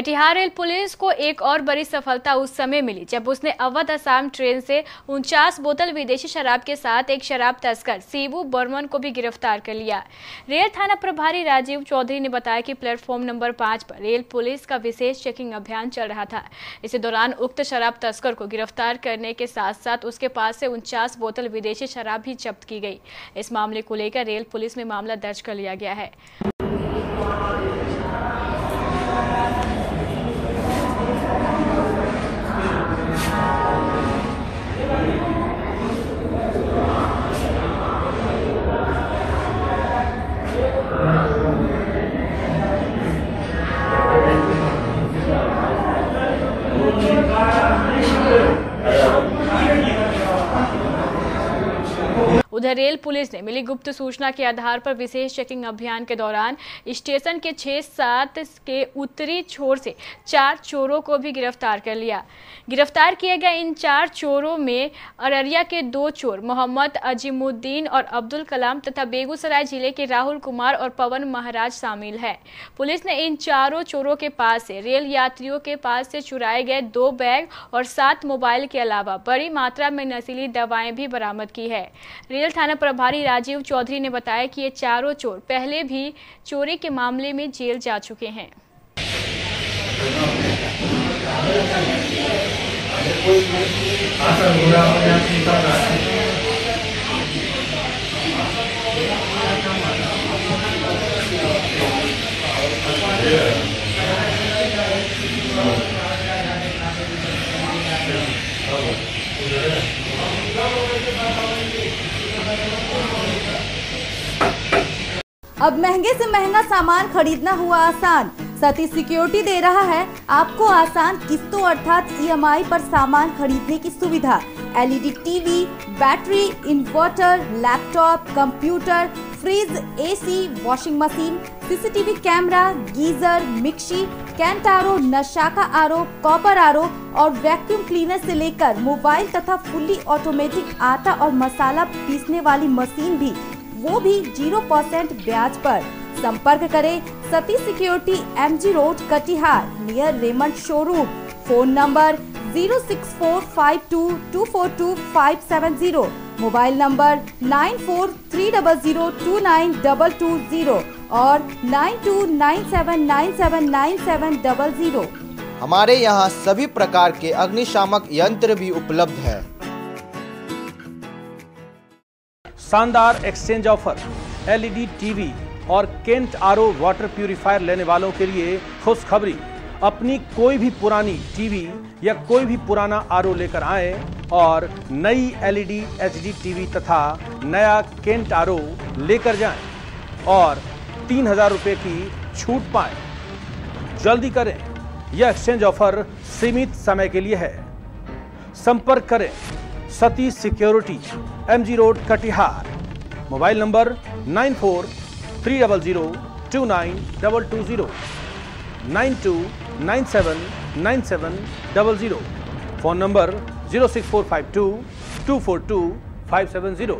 Katihar rail police को एक और बड़ी सफलता उस समय मिली जब उसने अवध असम ट्रेन से 49 बोतल विदेशी शराब के साथ एक शराब तस्कर शिबू बर्मन को भी गिरफ्तार कर लिया। रेल थाना प्रभारी राजीव चौधरी ने बताया कि प्लेटफॉर्म नंबर 5 पर रेल पुलिस का विशेष चेकिंग अभियान चल रहा था। इसी दौरान उक्त शराब तस्कर को गिरफ्तार करने के साथ साथ उसके पास से 49 बोतल विदेशी शराब भी जब्त की गई। इस मामले को लेकर रेल पुलिस में मामला दर्ज कर लिया गया है। उधर रेल पुलिस ने मिली गुप्त सूचना के आधार पर विशेष चेकिंग अभियान के दौरान स्टेशन के 6-7 के उत्तरी छोर से 4 चोरों को भी गिरफ्तार कर लिया। गिरफ्तार किए गए इन 4 चोरों में अररिया के 2 चोर मोहम्मद अजीमुद्दीन और अब्दुल कलाम तथा बेगूसराय जिले के राहुल कुमार और पवन महाराज शामिल है। पुलिस ने इन चारों चोरों के पास से रेल यात्रियों के पास से चुराए गए 2 बैग और 7 मोबाइल के अलावा बड़ी मात्रा में नशीली दवाएं भी बरामद की है। रेल थाना प्रभारी राजीव चौधरी ने बताया कि ये चारों चोर पहले भी चोरी के मामले में जेल जा चुके हैं। अब महंगे से महंगा सामान खरीदना हुआ आसान। सतीश सिक्योरिटी दे रहा है आपको आसान किस्तों अर्थात EMI पर सामान खरीदने की सुविधा। LED TV, battery, inverter, laptop, computer, fridge, AC, washing machine, CCTV camera, geyser, mixie, Kent RO, नशाका आरो, कॉपर आरो और वैक्यूम क्लीनर से लेकर मोबाइल तथा फुल्ली ऑटोमेटिक आटा और मसाला पीसने वाली मशीन भी, वो भी 0% ब्याज पर। संपर्क करें Satish security, MG road, Katihar, near Raymond showroom. Phone number 06452242570, mobile number 9430029220 और 9297979700। हमारे यहाँ सभी प्रकार के अग्निशामक यंत्र भी उपलब्ध है। शानदार एक्सचेंज ऑफर, LED टीवी और केंट RO वाटर प्यूरिफायर लेने वालों के लिए खुशखबरी। अपनी कोई भी पुरानी टीवी या कोई भी पुराना RO लेकर आएं और नई LED HD टीवी तथा नया केंट RO लेकर जाएं और 3000 रुपये की छूट पाएं। जल्दी करें, यह एक्सचेंज ऑफर सीमित समय के लिए है। संपर्क करें Satish security, MG road, Katihar. Mobile number 9430029220, 92979700। Phone number 06452242570।